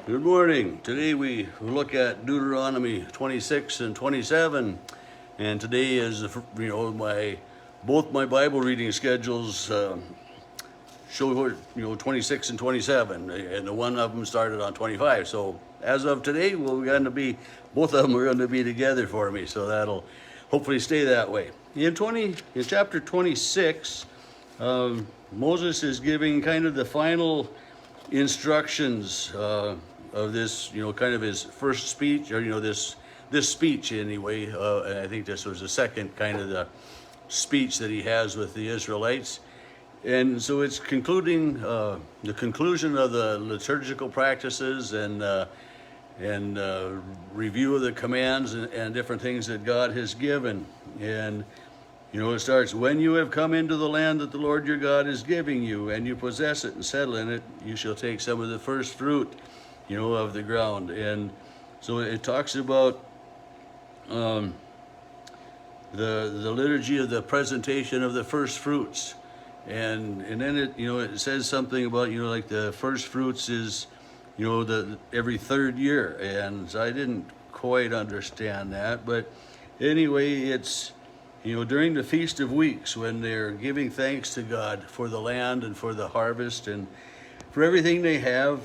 Good morning. Today we look at Deuteronomy 26 and 27, and today is both my Bible reading schedules show 26 and 27, and the one of them started on 25. So as of today, both of them are going to be together for me. So that'll hopefully stay that way. In chapter 26, Moses is giving kind of the final instructions of this, kind of his first speech, or this speech anyway. And I think this was the second kind of the speech that he has with the Israelites. And so it's concluding the conclusion of the liturgical practices and review of the commands and different things that God has given. And it starts, when you have come into the land that the Lord your God is giving you, and you possess it and settle in it, you shall take some of the first fruit, of the ground. And so it talks about the liturgy of the presentation of the first fruits. And then it says something about, like the first fruits is, every third year. And so I didn't quite understand that. But anyway, it's, during the Feast of Weeks, when they're giving thanks to God for the land and for the harvest and for everything they have,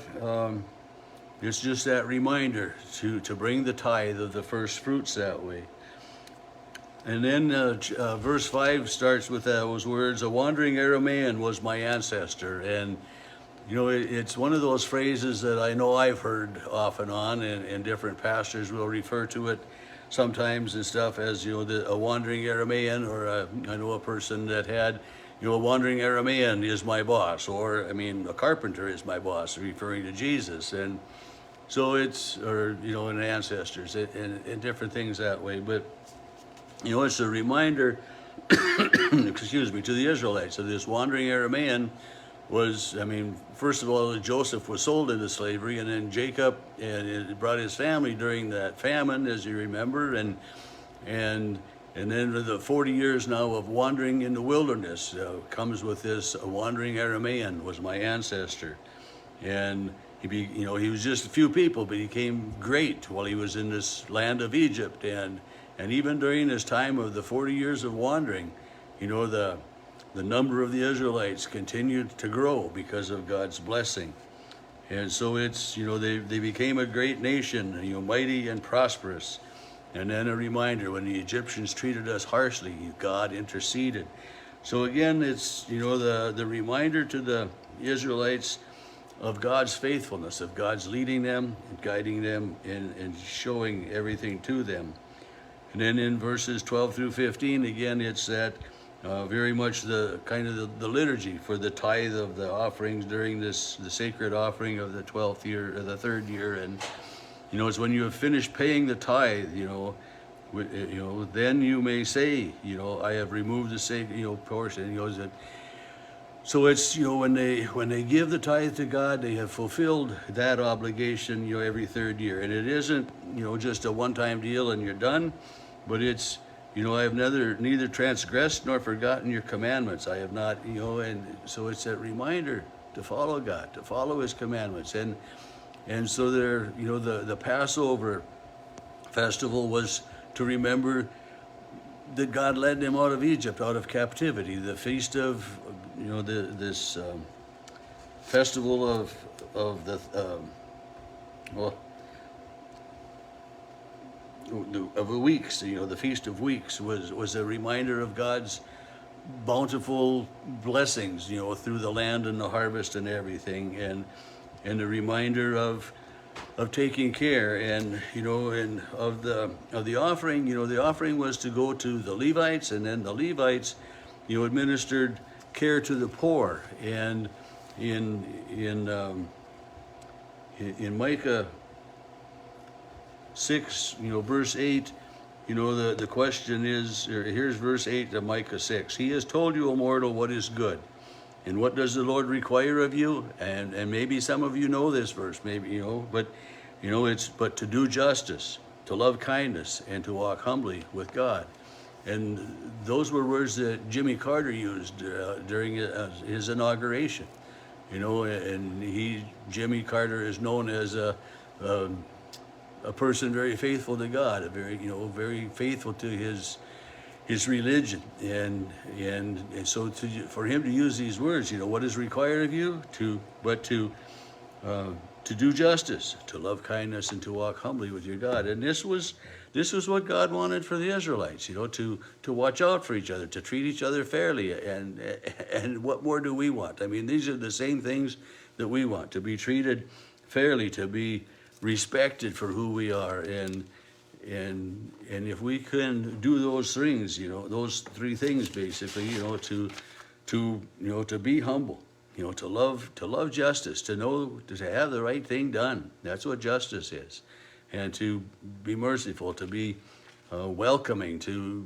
it's just that reminder to bring the tithe of the first fruits that way. And then verse 5 starts with those words, a wandering Aramaean was my ancestor. And, it's one of those phrases that I know I've heard off and on, and different pastors will refer to it sometimes and stuff as, a wandering Aramaean, or I know a person that had, a wandering Aramaean is my boss, or, a carpenter is my boss, referring to Jesus. And so it's, in ancestors and different things that way. But, it's a reminder, excuse me, to the Israelites. So this wandering Aramaean was, first of all, Joseph was sold into slavery, and then Jacob and brought his family during that famine, as you remember, and then the 40 years now of wandering in the wilderness comes with this. A wandering Aramaean was my ancestor, and he was just a few people, but he became great while he was in this land of Egypt, and even during this time of the 40 years of wandering, the number of the Israelites continued to grow because of God's blessing. And so it's, they became a great nation, mighty and prosperous. And then a reminder, when the Egyptians treated us harshly, God interceded. So again, it's, the reminder to the Israelites of God's faithfulness, of God's leading them and guiding them and showing everything to them. And then in verses 12 through 15, again, it's that very much the kind of the liturgy for the tithe of the offerings during the sacred offering of the 12th year, or the third year. And, it's when you have finished paying the tithe, then you may say, I have removed the sacred, portion. So it's, when they give the tithe to God, they have fulfilled that obligation, every third year. And it isn't, just a one-time deal and you're done, but it's, I have neither transgressed nor forgotten your commandments. I have not, and so it's that reminder to follow God, to follow his commandments. And so there, the Passover festival was to remember that God led them out of Egypt, out of captivity. The feast of, this festival of the weeks, the Feast of Weeks was a reminder of God's bountiful blessings, through the land and the harvest and everything, and a reminder of taking care, and of the offering. The offering was to go to the Levites, and then the Levites, administered care to the poor. And in Micah 6, verse 8, the question is, or here's verse 8 of Micah 6. He has told you, O mortal, what is good. And what does the Lord require of you? And maybe some of you know this verse, maybe, but it's to do justice, to love kindness, and to walk humbly with God. And those were words that Jimmy Carter used during his inauguration. you know, and Jimmy Carter is known as a person very faithful to God, a very, you know, very faithful to his religion, and so for him to use these words, you know, what is required of you to do justice, to love kindness, and to walk humbly with your God. And this was what God wanted for the Israelites, you know, to watch out for each other, to treat each other fairly, and what more do we want? I mean, these are the same things that we want: to be treated fairly, to be respected for who we are, and if we can do those things, you know, those three things basically, you know, to be humble, you know, to love justice, to have the right thing done. That's what justice is. And to be merciful, to be welcoming, to,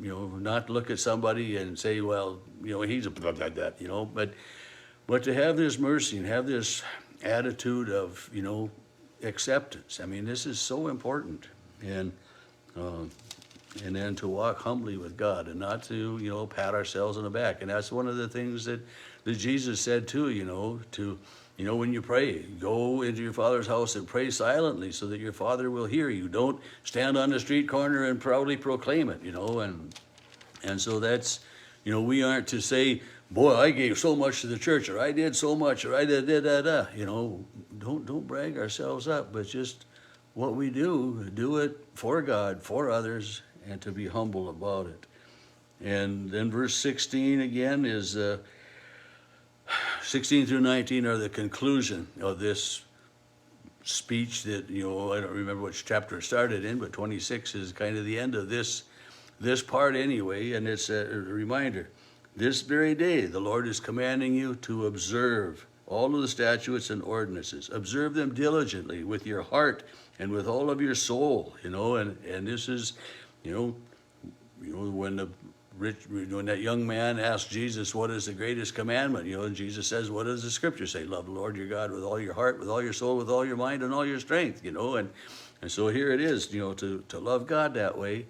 you know, not look at somebody and say, well, you know, he's a blah, blah, blah, you know, but to have this mercy and have this attitude of, you know, acceptance. I mean, this is so important. And then to walk humbly with God, and not to, you know, pat ourselves on the back. And that's one of the things that Jesus said too, you know, when you pray, go into your Father's house and pray silently so that your Father will hear you. Don't stand on the street corner and proudly proclaim it, you know, and so that's, you know, we aren't to say, boy, I gave so much to the church, or I did so much, or I did da. You know, don't brag ourselves up, but just what we do it for God, for others, and to be humble about it. And then verse 16 again is 16 through 19 are the conclusion of this speech that, you know, I don't remember which chapter it started in, but 26 is kind of the end of this part anyway, and it's a reminder. This very day the Lord is commanding you to observe all of the statutes and ordinances. Observe them diligently with your heart and with all of your soul, you know, and this is, you know, when that young man asked Jesus, what is the greatest commandment? You know, and Jesus says, what does the scripture say? Love the Lord your God with all your heart, with all your soul, with all your mind, and all your strength, you know, and so here it is, you know, to love God that way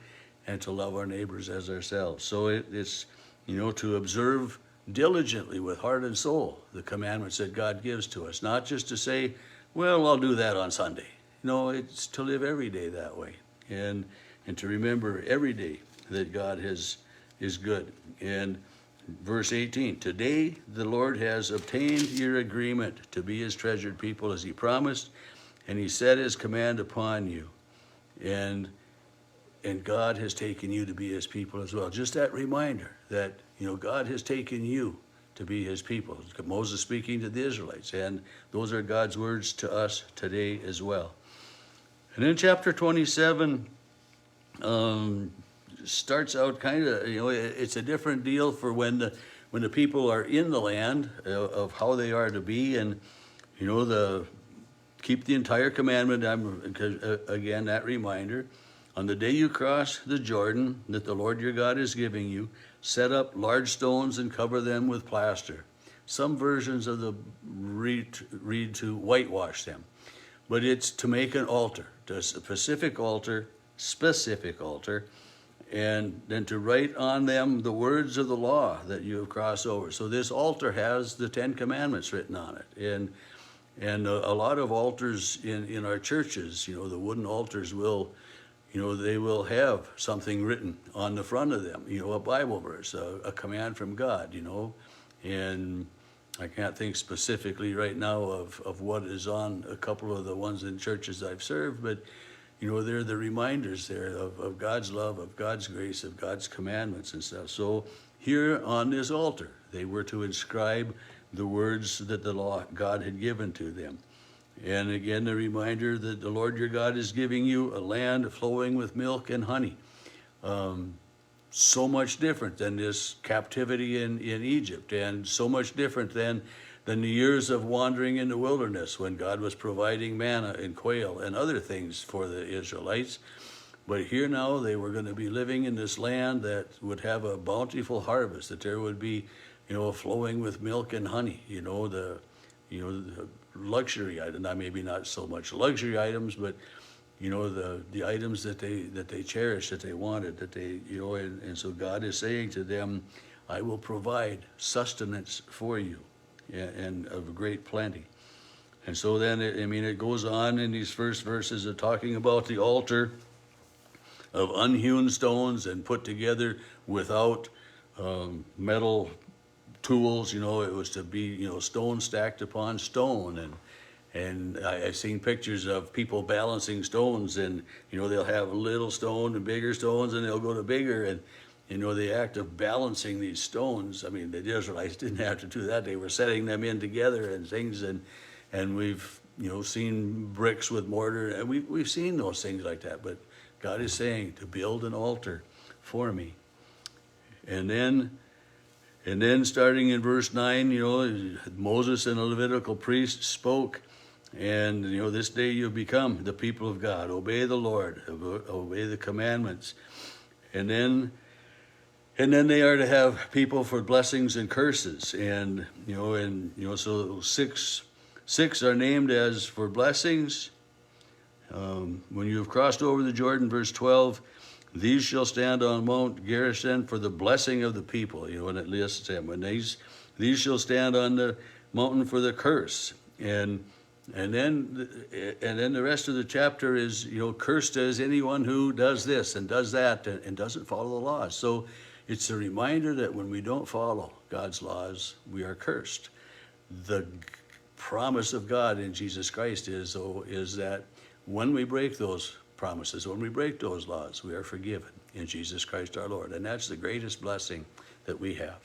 and to love our neighbors as ourselves. So it's, you know, to observe diligently with heart and soul the commandments that God gives to us, not just to say, well, I'll do that on Sunday. No, it's to live every day that way, and to remember every day that God is good. And verse 18, today the Lord has obtained your agreement to be his treasured people as he promised, and he set his command upon you. And God has taken you to be his people as well. Just that reminder that, you know, God has taken you to be his people. Moses speaking to the Israelites, and those are God's words to us today as well. And then chapter 27 starts out kind of, you know, it's a different deal for when the people are in the land of how they are to be, and, you know, keep the entire commandment. Again, that reminder. On the day you cross the Jordan that the Lord your God is giving you, set up large stones and cover them with plaster. Some versions of the read to whitewash them, but it's to make an altar, a specific altar, and then to write on them the words of the law that you have crossed over. So this altar has the 10 Commandments written on it, and a lot of altars in our churches, you know, the wooden altars will, you know, they will have something written on the front of them, you know, a Bible verse, a command from God, you know, and I can't think specifically right now of what is on a couple of the ones in churches I've served, but, you know, they're the reminders there of God's love, of God's grace, of God's commandments and stuff. So here on this altar, they were to inscribe the words that the law God had given to them. And again, the reminder that the Lord your God is giving you a land flowing with milk and honey. So much different than this captivity in Egypt, and so much different than the years of wandering in the wilderness when God was providing manna and quail and other things for the Israelites. But here now they were going to be living in this land that would have a bountiful harvest, that there would be, you know, flowing with milk and honey, you know, the luxury item, maybe not so much luxury items, but, you know, the items that they cherished, that they wanted, that they, you know, and so God is saying to them, I will provide sustenance for you. and of great plenty. And so then, it goes on in these first verses of talking about the altar of unhewn stones and put together without metal tools. It was to be, stone stacked upon stone. And I've seen pictures of people balancing stones, and, they'll have a little stone and bigger stones, and they'll go to bigger. And, the act of balancing these stones, the Israelites didn't have to do that. They were setting them in together and things. And we've, seen bricks with mortar, and we've seen those things like that. But God is saying to build an altar for me. And then starting in verse 9, Moses and the Levitical priests spoke, and, this day you'll become the people of God. Obey the Lord, obey the commandments. And then they are to have people for blessings and curses. And, so six are named as for blessings. When you have crossed over the Jordan, verse 12, these shall stand on Mount Gerizim for the blessing of the people. And it lists them. And these shall stand on the mountain for the curse. And then the rest of the chapter is, cursed is anyone who does this and does that and doesn't follow the laws. So it's a reminder that when we don't follow God's laws, we are cursed. The promise of God in Jesus Christ is that when we break those promises, when we break those laws, we are forgiven in Jesus Christ our Lord. And that's the greatest blessing that we have.